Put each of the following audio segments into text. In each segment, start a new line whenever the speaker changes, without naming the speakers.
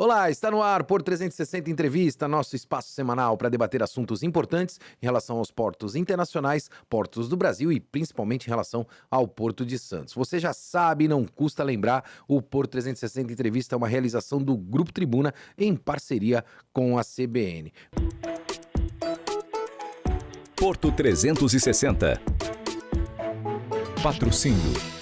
Olá, está no ar por 360 Entrevista, nosso espaço semanal para debater assuntos importantes em relação aos portos internacionais, portos do Brasil e principalmente em relação ao Porto de Santos. Você já sabe, não custa lembrar, o Por 360 Entrevista é uma realização do Grupo Tribuna em parceria com a CBN.
Porto 360. Patrocínio.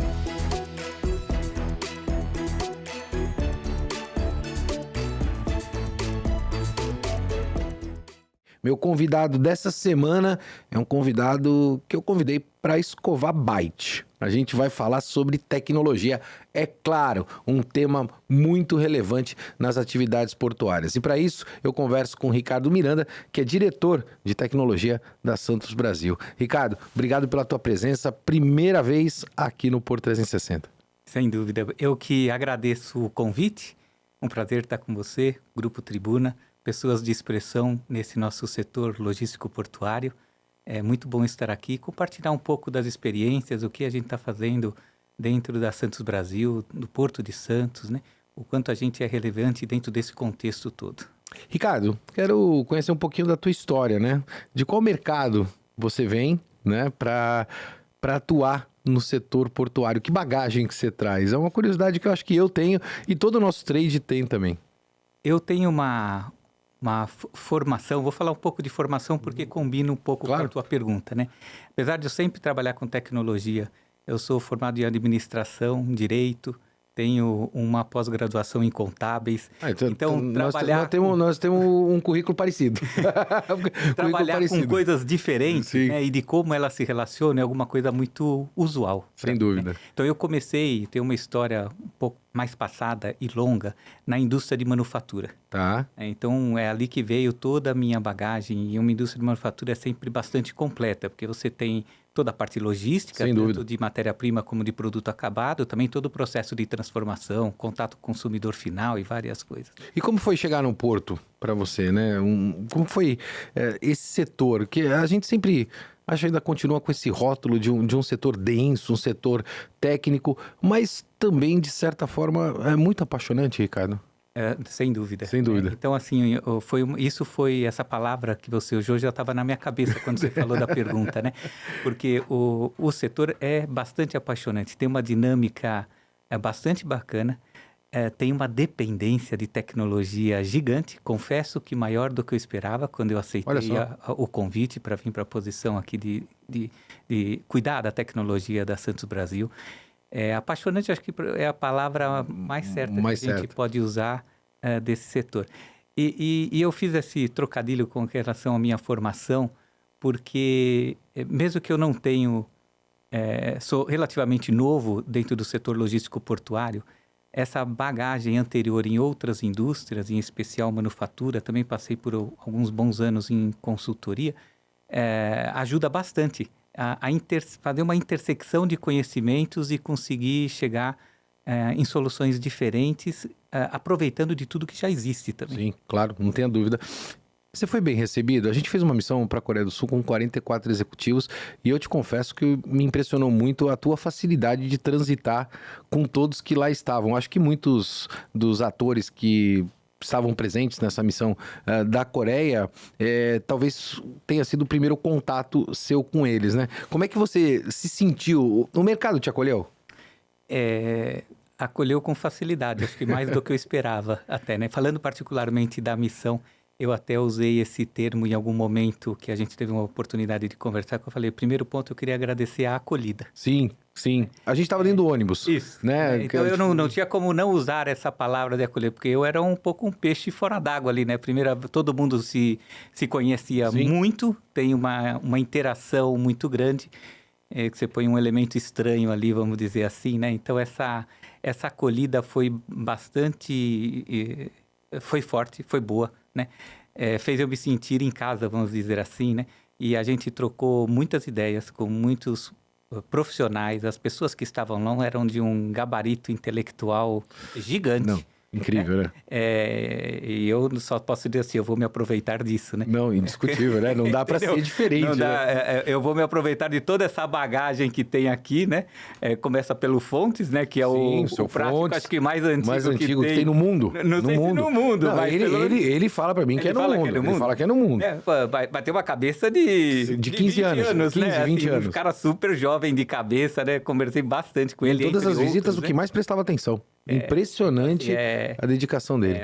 Meu convidado dessa semana é um convidado que eu convidei para escovar byte. A gente vai falar sobre tecnologia, é claro, um tema muito relevante nas atividades portuárias. E para isso eu converso com o Ricardo Miranda, que é diretor de tecnologia da Santos Brasil. Ricardo, obrigado pela tua presença, primeira vez aqui no Porto 360.
Sem dúvida, eu que agradeço o convite, um prazer estar com você, Grupo Tribuna, pessoas de expressão nesse nosso setor logístico portuário. É muito bom estar aqui e compartilhar um pouco das experiências, o que a gente está fazendo dentro da Santos Brasil, do Porto de Santos, né? O quanto a gente é relevante dentro desse contexto todo.
Ricardo, quero conhecer um pouquinho da tua história, né? De qual mercado você vem, né, para atuar no setor portuário? Que bagagem que você traz? É uma curiosidade que eu acho que eu tenho e todo o nosso trade tem também.
Eu tenho uma formação, vou falar um pouco de formação porque combina um pouco com a tua pergunta, né? Apesar de eu sempre trabalhar com tecnologia, eu sou formado em administração, direito, tenho uma pós-graduação em contábeis.
Então nós temos um currículo parecido.
Trabalhar com coisas diferentes, né, e de como elas se relacionam é alguma coisa muito usual.
Sem dúvida.
Né? Então eu comecei, tenho uma história um pouco mais passada e longa na indústria de manufatura.
Tá.
Então é ali que veio toda a minha bagagem, e uma indústria de manufatura é sempre bastante completa, porque você tem toda a parte logística, tanto de matéria-prima como de produto acabado, também todo o processo de transformação, contato com o consumidor final e várias coisas.
E como foi chegar no Porto para você, né? Como foi esse setor? Que a gente sempre acho que ainda continua com esse rótulo de um setor denso, um setor técnico, mas também, de certa forma, é muito apaixonante, Ricardo.
Sem dúvida.
Sem dúvida.
Então, assim, essa palavra que você usou já estava na minha cabeça quando você falou da pergunta, né? Porque o setor é bastante apaixonante, tem uma dinâmica bastante bacana, tem uma dependência de tecnologia gigante, confesso que maior do que eu esperava quando eu aceitei o convite para vir para a posição aqui de cuidar da tecnologia da Santos Brasil. Apaixonante, acho que é a palavra mais certa que a gente pode usar desse setor. E eu fiz esse trocadilho com relação à minha formação, porque mesmo que eu não tenho, sou relativamente novo dentro do setor logístico portuário, essa bagagem anterior em outras indústrias, em especial manufatura, também passei por alguns bons anos em consultoria, ajuda bastante a fazer uma intersecção de conhecimentos e conseguir chegar em soluções diferentes, aproveitando de tudo que já existe também.
Sim, claro, não tenha dúvida. Você foi bem recebido? A gente fez uma missão para a Coreia do Sul com 44 executivos e eu te confesso que me impressionou muito a tua facilidade de transitar com todos que lá estavam. Acho que muitos dos atores que estavam presentes nessa missão da Coreia, talvez tenha sido o primeiro contato seu com eles, né? Como é que você se sentiu? O mercado te acolheu?
Acolheu com facilidade, acho que mais do que eu esperava até, né? Falando particularmente da missão, eu até usei esse termo em algum momento que a gente teve uma oportunidade de conversar, que eu falei, o primeiro ponto eu queria agradecer a acolhida.
Sim. A gente estava dentro do ônibus.
Isso.
Né?
Então eu não tinha como não usar essa palavra de acolher, porque eu era um pouco um peixe fora d'água ali, né? Primeiro, todo mundo se conhecia muito, tem uma interação muito grande, que você põe um elemento estranho ali, vamos dizer assim, né? Então essa acolhida foi bastante, foi forte, foi boa, né? Fez eu me sentir em casa, vamos dizer assim, né? E a gente trocou muitas ideias com muitos profissionais. As pessoas que estavam lá eram de um gabarito intelectual gigante.
Incrível, né?
E eu só posso dizer assim, eu vou me aproveitar disso, né?
Não, indiscutível, né? Não dá para ser diferente,
Não dá,
né?
eu vou me aproveitar de toda essa bagagem que tem aqui, né? Começa pelo Fontes, né? Que é
Sim,
o prático,
Fontes,
acho que mais antigo
que tem no mundo.
Não sei se no mundo,
não,
mas
ele fala para mim que é no mundo. Ele fala que é no mundo.
Vai ter uma cabeça de
15 anos, 15,
né?
20 anos.
Um cara super jovem de cabeça, né? Conversei bastante com ele.
Em todas as visitas,
outros,
o que mais prestava atenção. Impressionante a dedicação dele.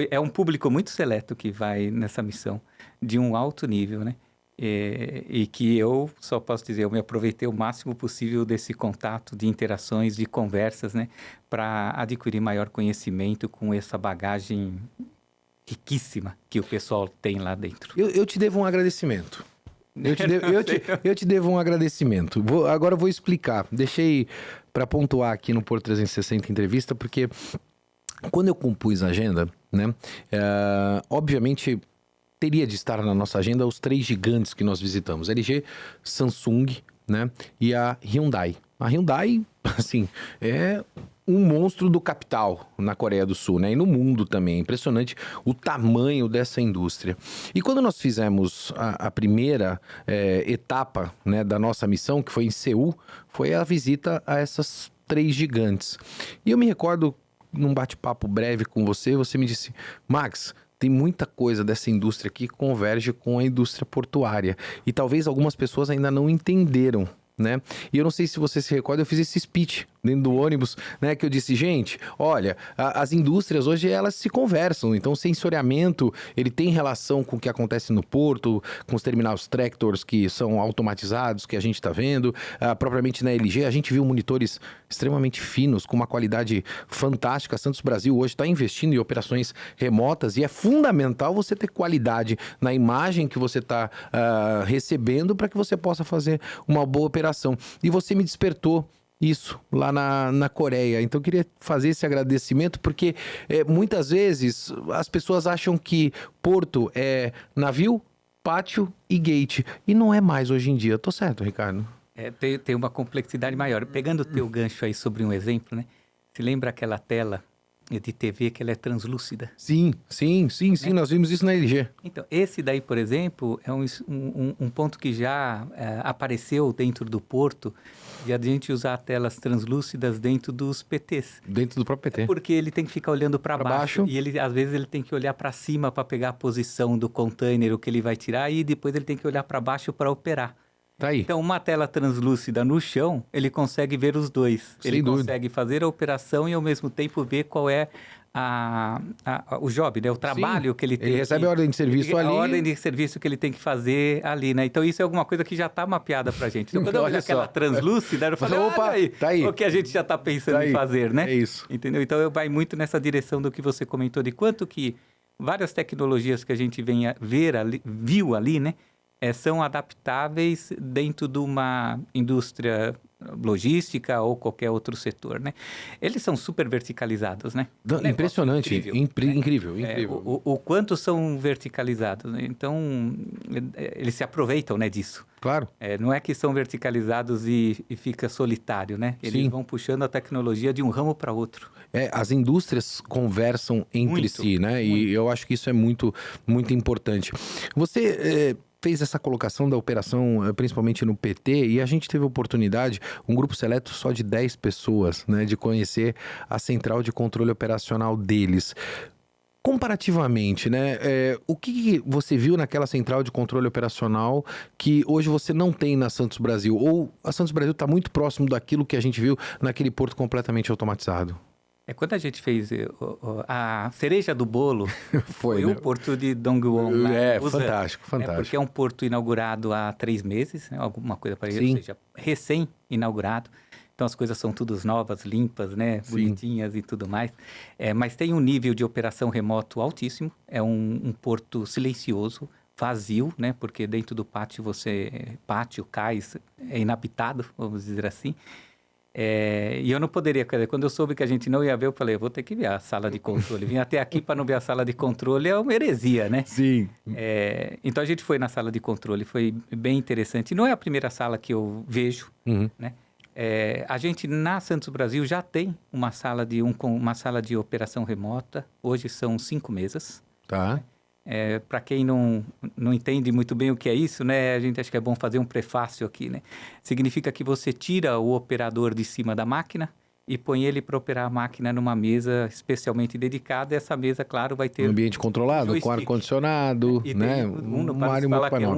É um público muito seleto que vai nessa missão, de um alto nível, né? E que eu só posso dizer, eu me aproveitei o máximo possível desse contato, de interações, de conversas, né? Para adquirir maior conhecimento com essa bagagem riquíssima que o pessoal tem lá dentro.
Eu te devo um agradecimento. Eu te devo um agradecimento. Agora eu vou explicar. Deixei para pontuar aqui no Porto 360 Entrevista, porque quando eu compus a agenda, né? Obviamente teria de estar na nossa agenda os 3 gigantes que nós visitamos: LG, Samsung, né? E a Hyundai. A Hyundai, assim, é um monstro do capital na Coreia do Sul, né? E no mundo também. Impressionante o tamanho dessa indústria. E quando nós fizemos a primeira etapa, né, da nossa missão, que foi em Seul, foi a visita a essas 3 gigantes. E eu me recordo, num bate-papo breve com você, você me disse: Max, tem muita coisa dessa indústria aqui que converge com a indústria portuária. E talvez algumas pessoas ainda não entenderam, né? E eu não sei se você se recorda, eu fiz esse speech dentro do ônibus, né? Que eu disse: gente, olha, as indústrias hoje elas se conversam. Então o sensoriamento, ele tem relação com o que acontece no porto, com os terminais tractors que são automatizados, que a gente está vendo. Propriamente na LG, a gente viu monitores extremamente finos, com uma qualidade fantástica. A Santos Brasil hoje está investindo em operações remotas e é fundamental você ter qualidade na imagem que você está recebendo para que você possa fazer uma boa operação. E você me despertou isso lá na Coreia. Então eu queria fazer esse agradecimento, porque muitas vezes as pessoas acham que porto é navio, pátio e gate. E não é mais hoje em dia. Tô certo, Ricardo?
Tem uma complexidade maior. Pegando o teu gancho aí sobre um exemplo, né? Se lembra aquela tela de TV que ela é translúcida?
Sim, nós vimos isso na LG.
Então, esse daí, por exemplo, é um ponto que já apareceu dentro do porto, de a gente usar telas translúcidas dentro dos PTs.
Dentro do próprio PT.
Porque ele tem que ficar olhando para baixo e às vezes ele tem que olhar para cima para pegar a posição do container, o que ele vai tirar, e depois ele tem que olhar para baixo para operar.
Tá aí.
Então, uma tela translúcida no chão, ele consegue ver os dois. Ele consegue fazer a operação e, ao mesmo tempo, ver qual é o job, né? O trabalho que ele tem.
Ele recebe a ordem de serviço ali.
A ordem de serviço que ele tem que fazer ali, né? Então, isso é alguma coisa que já está mapeada para a gente. Então, quando eu olho aquela translúcida, eu falei, opa, aí, tá aí. O que a gente já está pensando em fazer, né?
É isso.
Entendeu? Então, vai muito nessa direção do que você comentou, de quanto que várias tecnologias que a gente viu ali, né? São adaptáveis dentro de uma indústria logística ou qualquer outro setor, né? Eles são super verticalizados, né?
Impressionante, incrível.
O quanto são verticalizados, né? Então, eles se aproveitam, né, disso.
Claro.
Não é que são verticalizados e fica solitário, né? Eles vão puxando a tecnologia de um ramo para outro.
As indústrias conversam entre si, né? E eu acho que isso é muito, muito importante. Você fez essa colocação da operação, principalmente no PT, e a gente teve a oportunidade, um grupo seleto só de 10 pessoas, né, de conhecer a central de controle operacional deles. Comparativamente, né, o que você viu naquela central de controle operacional que hoje você não tem na Santos Brasil? Ou a Santos Brasil está muito próximo daquilo que a gente viu naquele porto completamente automatizado?
Quando a gente fez a cereja do bolo, foi
né?
O porto de Dongwon.
Fantástico.
Porque é um porto inaugurado há 3 meses, né? Alguma coisa para ele, ou seja, recém-inaugurado. Então as coisas são todas novas, limpas, né? Bonitinhas e tudo mais. Mas tem um nível de operação remoto altíssimo. É um porto silencioso, vazio, né? Porque dentro do pátio cais, é inabitado, vamos dizer assim. E eu não poderia, quando eu soube que a gente não ia ver, eu falei, eu vou ter que ver a sala de controle. Vim até aqui para não ver a sala de controle, é uma heresia, né?
Sim.
Então a gente foi na sala de controle, foi bem interessante. Não é a primeira sala que eu vejo, né? A gente, na Santos Brasil, já tem uma sala de operação remota. Hoje são 5 mesas.
Tá.
Para quem não entende muito bem o que é isso, né? A gente acha que é bom fazer um prefácio aqui, né? Significa que você tira o operador de cima da máquina e põe ele para operar a máquina numa mesa especialmente dedicada. Essa mesa, claro, vai ter...
Um ambiente controlado,
joystick,
com ar-condicionado,
e
né?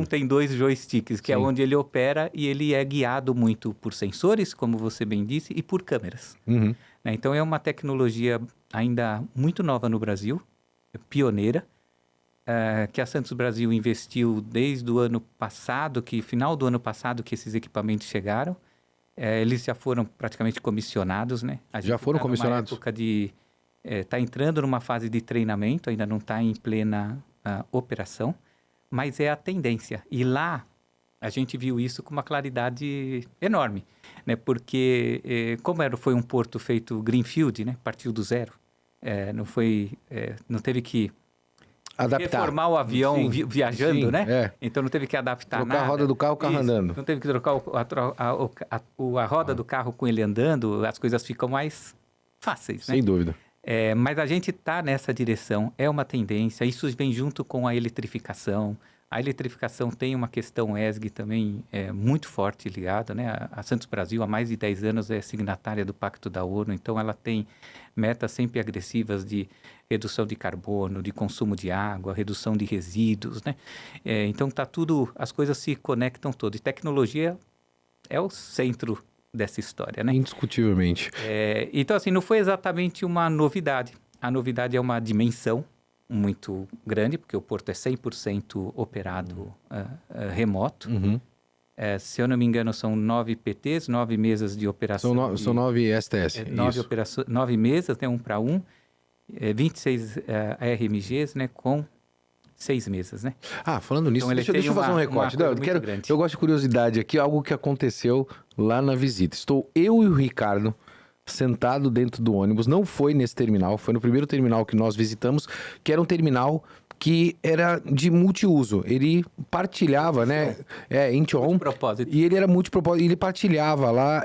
Tem 2 joysticks, que é
Sim.
onde ele opera e ele é guiado muito por sensores, como você bem disse, e por câmeras.
Uhum.
Né? Então, é uma tecnologia ainda muito nova no Brasil, pioneira, que a Santos Brasil investiu desde o ano passado, final do ano passado que esses equipamentos chegaram. Eles já foram praticamente comissionados, né? A gente
Já foram
tá numa
comissionados?
época está entrando numa fase de treinamento, ainda não está em plena operação, mas é a tendência. E lá a gente viu isso com uma claridade enorme, né? Porque foi um porto feito greenfield, né? Partiu do zero, não teve que
Adaptar.
reformar o avião
Sim,
viajando,
sim,
né? Então não teve que adaptar
Trocar
nada.
a roda do carro, o carro
Isso,
andando.
não teve que trocar a roda do carro com ele andando, as coisas ficam mais fáceis, né?
Sem dúvida.
Mas a gente está nessa direção, é uma tendência, isso vem junto com a eletrificação. A eletrificação tem uma questão ESG também muito forte ligada, né? A Santos Brasil, há mais de 10 anos, é signatária do Pacto da ONU, então ela tem metas sempre agressivas de redução de carbono, de consumo de água, redução de resíduos, né? Então as coisas se conectam todas. E tecnologia é o centro dessa história, né?
Indiscutivelmente.
Então, assim, não foi exatamente uma novidade. A novidade é uma dimensão muito grande, porque o porto é 100% operado remoto.
Uhum.
Se eu não me engano, são 9 PTs, 9 mesas de operação.
São 9 STS.
9 mesas, tem 1 para 1. 26 ARMGs, né, com 6 mesas, né?
Falando nisso,
Então,
deixa eu fazer um recorte. Eu gosto de curiosidade aqui, algo que aconteceu lá na visita. Estou eu e o Ricardo sentado dentro do ônibus, não foi nesse terminal, foi no primeiro terminal que nós visitamos, que era um terminal que era de multiuso. Ele partilhava, né? End-on.
Propósito.
E ele era multipropósito. Ele partilhava lá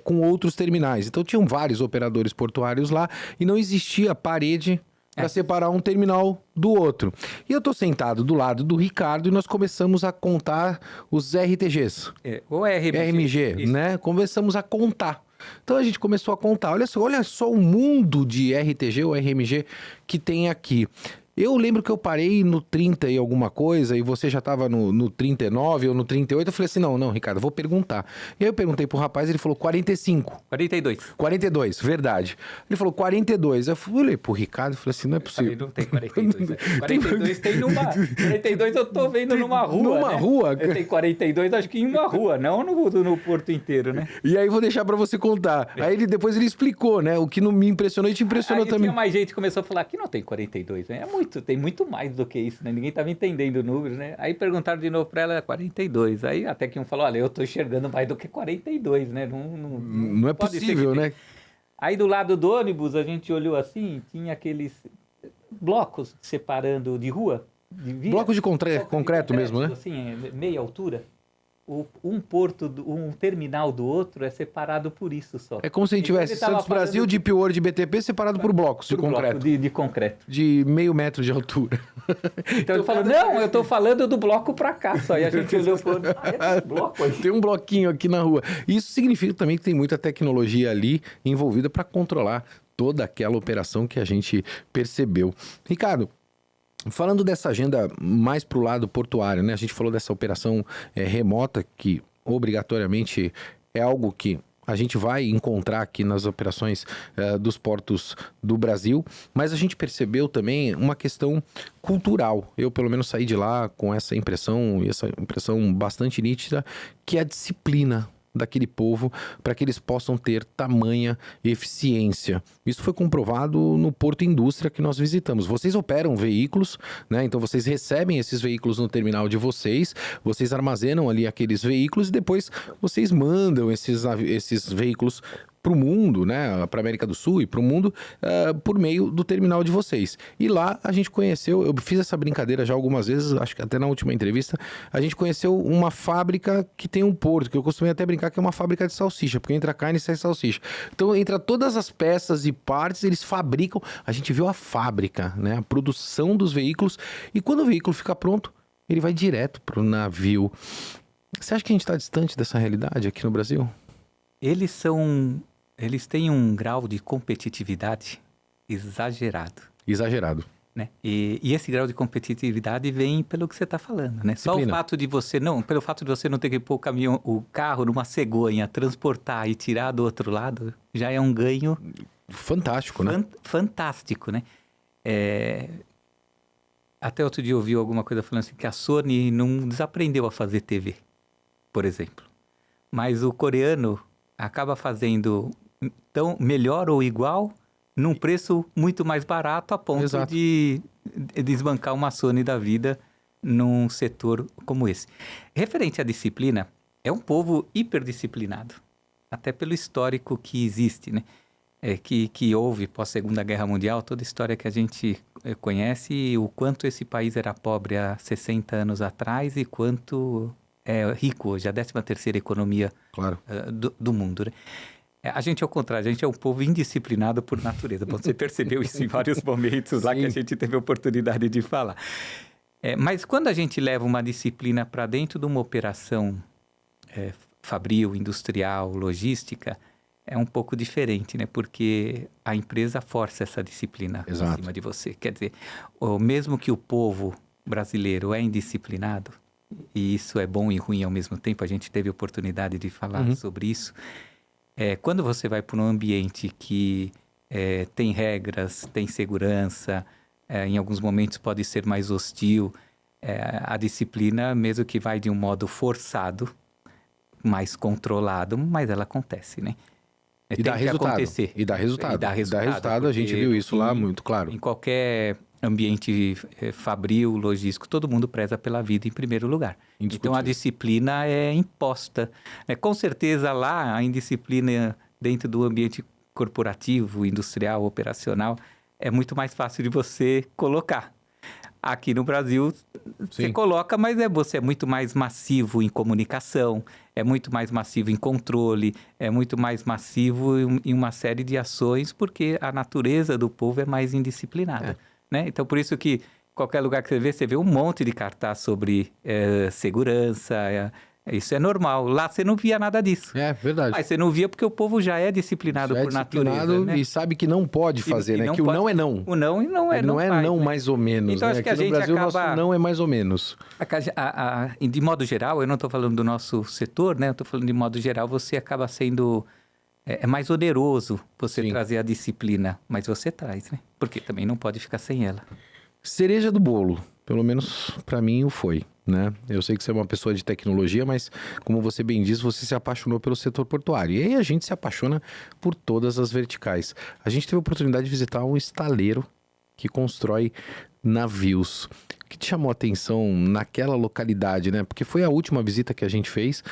com outros terminais. Então tinham vários operadores portuários lá e não existia parede para separar um terminal do outro. E eu tô sentado do lado do Ricardo e nós começamos a contar os RTGs.
Ou RMG,
né? Começamos a contar. Então a gente começou a contar. Olha só o mundo de RTG ou RMG que tem aqui. Eu lembro que eu parei no 30 e alguma coisa, e você já estava no 39 ou no 38. Eu falei assim, não, Ricardo, vou perguntar. E aí eu perguntei pro rapaz, ele falou 45. 42, verdade. Ele falou 42. Eu falei pro Ricardo, falei assim, não é possível.
Não tem 42. 42 tem numa... 42 eu tô vendo numa rua,
Numa rua?
Tem 42 acho que em uma rua, não no porto inteiro, né?
E aí vou deixar pra você contar. Aí depois ele explicou, né? O que não me impressionou e te impressionou também.
Tinha mais gente que começou a falar que não tem 42, né? Tem muito mais do que isso, né? Ninguém estava entendendo o número, né? Aí perguntaram de novo para ela, 42. Aí até que um falou, olha, eu tô enxergando mais do que 42, né?
Não é possível, né?
Aí do lado do ônibus, a gente olhou assim, tinha aqueles blocos separando de rua.
Bloco de concreto mesmo, né?
Assim, meia altura. Um terminal do outro é separado por isso só.
É como se a gente tivesse Santos Brasil, Deep World e BTP separado por blocos de concreto.
De concreto.
De meio metro de altura.
Então ele falou, não, eu tô falando do bloco pra cá só. E a gente olhou e falou, esse bloco aí.
Tem um bloquinho aqui na rua. Isso significa também que tem muita tecnologia ali envolvida para controlar toda aquela operação que a gente percebeu. Ricardo, falando dessa agenda mais para o lado portuário, né? A gente falou dessa operação remota, que obrigatoriamente é algo que a gente vai encontrar aqui nas operações dos portos do Brasil, mas a gente percebeu também uma questão cultural. Eu, pelo menos, saí de lá com essa impressão bastante nítida, que é a disciplina daquele povo para que eles possam ter tamanha eficiência. Isso foi comprovado no Porto Indústria que nós visitamos. Vocês operam veículos, né? Então vocês recebem esses veículos no terminal de vocês armazenam ali aqueles veículos e depois vocês mandam esses veículos para o mundo, né, para América do Sul e para o mundo, por meio do terminal de vocês. E lá a gente conheceu, eu fiz essa brincadeira já algumas vezes, acho que até na última entrevista, a gente conheceu uma fábrica que tem um porto, que eu costumei até brincar que é uma fábrica de salsicha, porque entra carne e sai salsicha. Então, entra todas as peças e partes, eles fabricam, a gente viu a fábrica, né, a produção dos veículos, e quando o veículo fica pronto, ele vai direto para o navio. Você acha que a gente está distante dessa realidade aqui no Brasil?
Eles têm um grau de competitividade exagerado,
Exagerado.
né? E esse grau de competitividade vem pelo que você está falando, né? Só o fato de você pelo fato de você não ter que pôr o carro numa cegonha, transportar e tirar do outro lado, já é um ganho
fantástico, né?
Fantástico, né? Até outro dia eu ouvi alguma coisa falando assim que a Sony não desaprendeu a fazer TV, por exemplo. Mas o coreano acaba fazendo tão melhor ou igual num preço muito mais barato a ponto
Exato.
de desbancar uma Sony da vida num setor como esse. Referente à disciplina, é um povo hiperdisciplinado, até pelo histórico que existe, né? Que houve pós-Segunda Guerra Mundial, toda a história que a gente conhece, o quanto esse país era pobre há 60 anos atrás e quanto é rico hoje, a 13ª economia
claro.
Do mundo, né? A gente, ao contrário, a gente é um povo indisciplinado por natureza. Você percebeu isso em vários momentos lá que a gente teve a oportunidade de falar. Mas quando a gente leva uma disciplina para dentro de uma operação fabril, industrial, logística, é um pouco diferente, né? Porque a empresa força essa disciplina em cima de você. Quer dizer, mesmo que o povo brasileiro é indisciplinado, e isso é bom e ruim ao mesmo tempo, a gente teve a oportunidade de falar sobre isso. Quando você vai para um ambiente que tem regras, tem segurança, em alguns momentos pode ser mais hostil, a disciplina, mesmo que vai de um modo forçado, mais controlado, mas ela acontece, né?
E dá resultado. E dá resultado, a gente viu isso lá muito claro.
Em qualquer ambiente fabril, logístico, todo mundo preza pela vida em primeiro lugar. Então a disciplina é imposta. Com certeza lá a indisciplina dentro do ambiente corporativo, industrial, operacional, é muito mais fácil de você colocar. Aqui no Brasil, você coloca, mas você é muito mais massivo em comunicação, é muito mais massivo em controle, é muito mais massivo em uma série de ações, porque a natureza do povo é mais indisciplinada, né? Então, por isso que qualquer lugar que você vê um monte de cartaz sobre segurança, isso é normal. Lá você não via nada disso.
É verdade.
Mas você não via porque o povo já é disciplinado por natureza, né?
E sabe que não pode fazer, né? Que o não é não.
O não e não é
não. Não é
faz,
não
né?
mais ou menos,
então,
né?
Acho que
aqui
a
no
gente
Brasil
acaba...
o nosso não é mais ou menos.
De modo geral, eu não estou falando do nosso setor, né? Eu estou falando de modo geral, você acaba sendo... É mais oneroso você trazer a disciplina, mas você traz, né? Porque também não pode ficar sem ela.
Cereja do bolo, pelo menos para mim o foi, né? Eu sei que você é uma pessoa de tecnologia, mas como você bem diz, você se apaixonou pelo setor portuário. E aí a gente se apaixona por todas as verticais. A gente teve a oportunidade de visitar um estaleiro que constrói navios. O que te chamou a atenção naquela localidade, né? Porque foi a última visita que a gente fez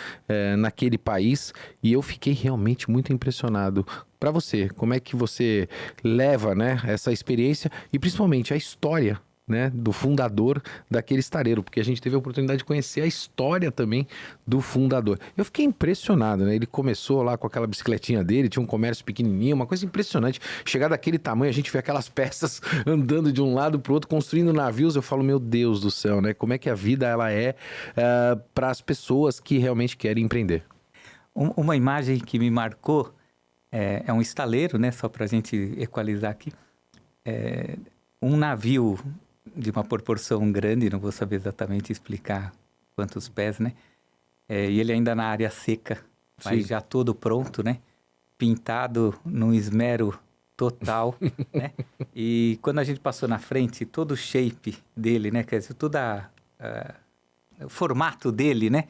naquele país e eu fiquei realmente muito impressionado. Para você, como é que você leva, né, essa experiência e principalmente a história, né, do fundador daquele estaleiro, porque a gente teve a oportunidade de conhecer a história também do fundador. Eu fiquei impressionado, né? Ele começou lá com aquela bicicletinha dele, tinha um comércio pequenininho, uma coisa impressionante. Chegar daquele tamanho, a gente vê aquelas peças andando de um lado para o outro, construindo navios. Eu falo, meu Deus do céu, né? Como é que a vida ela é para as pessoas que realmente querem empreender?
Uma imagem que me marcou é um estaleiro, né? Só para a gente equalizar aqui. Um navio de uma proporção grande, não vou saber exatamente explicar quantos pés, né? E ele ainda na área seca, mas já todo pronto, né? Pintado num esmero total, né? E quando a gente passou na frente, todo o shape dele, né? Quer dizer, todo o formato dele, né?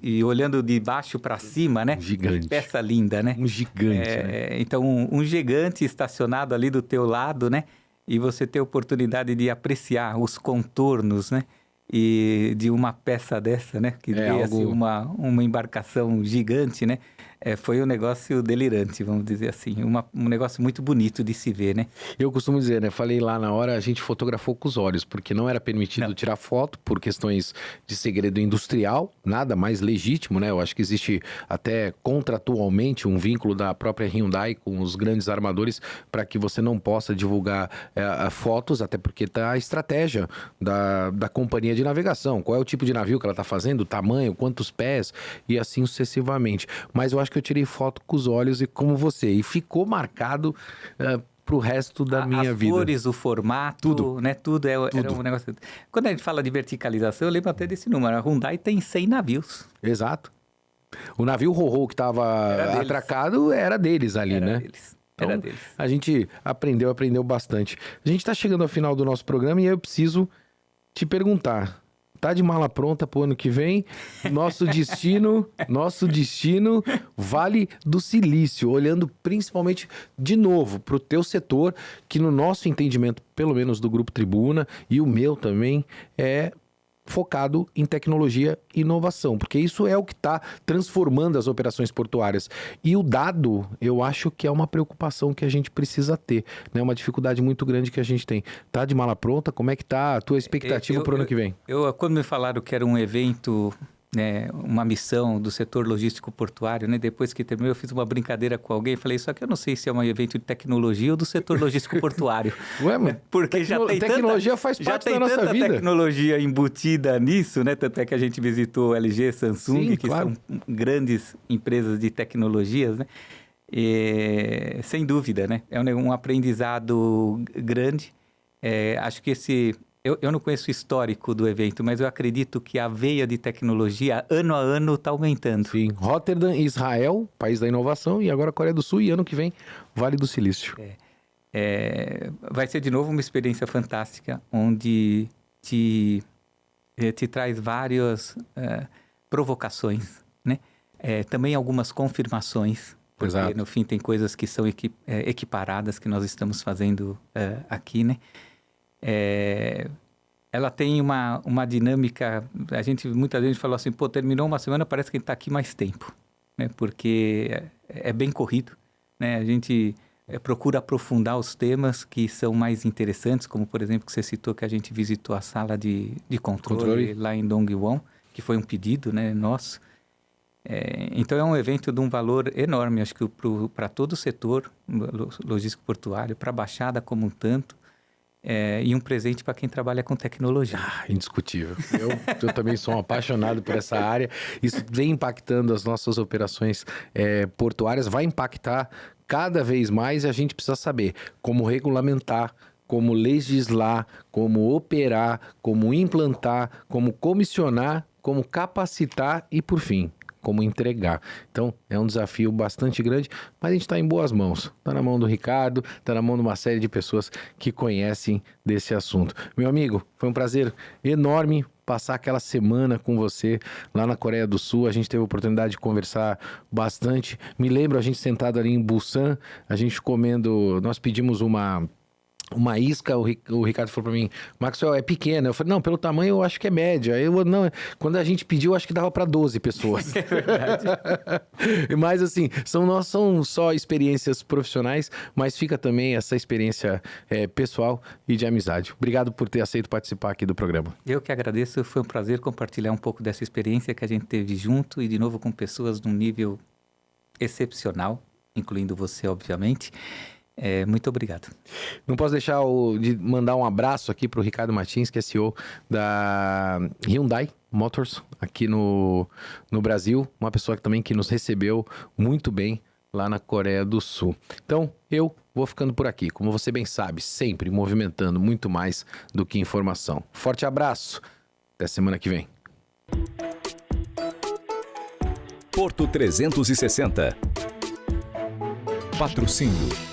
E olhando de baixo para cima, né?
Um gigante.
Que peça linda, né?
Um gigante, né?
Então, um gigante estacionado ali do teu lado, né? E você ter a oportunidade de apreciar os contornos, né? E de uma peça dessa, né? Que desce uma embarcação gigante, né? Foi um negócio delirante, vamos dizer assim. Um negócio muito bonito de se ver, né?
Eu costumo dizer, né? Falei lá na hora, a gente fotografou com os olhos, porque não era permitido tirar foto por questões de segredo industrial, nada mais legítimo, né? Eu acho que existe até contratualmente um vínculo da própria Hyundai com os grandes armadores para que você não possa divulgar fotos, até porque tá a estratégia da companhia de navegação. Qual é o tipo de navio que ela tá fazendo, o tamanho, quantos pés e assim sucessivamente. Mas eu acho que eu tirei foto com os olhos e como você. E ficou marcado pro resto da minha vida.
As cores, o formato,
Tudo.
né? Tudo. Era um negócio... Quando a gente fala de verticalização, eu lembro até desse número. A Hyundai tem 100 navios.
Exato. O navio Ro-Ro que estava atracado era deles ali, né?
Era
Então,
deles.
a gente aprendeu bastante. A gente está chegando ao final do nosso programa e eu preciso te perguntar. Tá de mala pronta pro ano que vem? Nosso destino, Vale do Silício, olhando principalmente de novo para o teu setor, que no nosso entendimento, pelo menos do Grupo Tribuna e o meu também, é focado em tecnologia e inovação, porque isso é o que está transformando as operações portuárias. E o dado, eu acho que é uma preocupação que a gente precisa ter, né? Uma dificuldade muito grande que a gente tem. Tá de mala pronta? Como é que tá a tua expectativa para o ano que vem?
Quando me falaram que era um evento, né, uma missão do setor logístico portuário, né, depois que terminou, eu fiz uma brincadeira com alguém, falei, só que eu não sei se é um evento de tecnologia ou do setor logístico portuário.
Ué, mano,
porque
tecnologia faz parte da nossa vida.
Já tem tanta tecnologia embutida nisso, né? Tanto é que a gente visitou LG, Samsung,
Sim,
que
claro.
são grandes empresas de tecnologias, né? E, sem dúvida, né? É um aprendizado grande. Acho que eu não conheço o histórico do evento, mas eu acredito que a veia de tecnologia, ano a ano, está aumentando.
Sim, Rotterdam, Israel, país da inovação, e agora Coreia do Sul, e ano que vem, Vale do Silício.
Vai ser de novo uma experiência fantástica, onde te traz várias provocações, né? Também algumas confirmações, porque
Exato.
no fim tem coisas que são equiparadas, que nós estamos fazendo aqui, né? Ela tem uma dinâmica, muitas vezes falou assim, pô, terminou uma semana, parece que a gente está aqui mais tempo, né? Porque é bem corrido, né? A gente procura aprofundar os temas que são mais interessantes, como por exemplo que você citou que a gente visitou a sala de controle lá em Dongwon, que foi um pedido, né, nosso. Então é um evento de um valor enorme, acho que para todo o setor logístico portuário, para a Baixada como um tanto, e um presente para quem trabalha com tecnologia.
Indiscutível. Eu também sou um apaixonado por essa área. Isso vem impactando as nossas operações portuárias, vai impactar cada vez mais e a gente precisa saber como regulamentar, como legislar, como operar, como implantar, como comissionar, como capacitar e, por fim, como entregar. Então, é um desafio bastante grande, mas a gente está em boas mãos. Está na mão do Ricardo, está na mão de uma série de pessoas que conhecem desse assunto. Meu amigo, foi um prazer enorme passar aquela semana com você lá na Coreia do Sul. A gente teve a oportunidade de conversar bastante. Me lembro a gente sentado ali em Busan, a gente comendo, nós pedimos uma isca, o Ricardo falou pra mim, Maxwell, é pequena. Eu falei, não, pelo tamanho eu acho que é média. Não, quando a gente pediu, acho que dava para 12 pessoas.
É verdade.
Mas assim, são só experiências profissionais, mas fica também essa experiência pessoal e de amizade. Obrigado por ter aceito participar aqui do programa.
Eu que agradeço, foi um prazer compartilhar um pouco dessa experiência que a gente teve junto e de novo com pessoas num nível excepcional, incluindo você, obviamente. Muito obrigado.
Não posso deixar de mandar um abraço aqui para o Ricardo Martins, que é CEO da Hyundai Motors aqui no Brasil. Uma pessoa que nos recebeu muito bem lá na Coreia do Sul. Então, eu vou ficando por aqui. Como você bem sabe, sempre movimentando muito mais do que informação. Forte abraço. Até semana que vem.
Porto 360. Patrocínio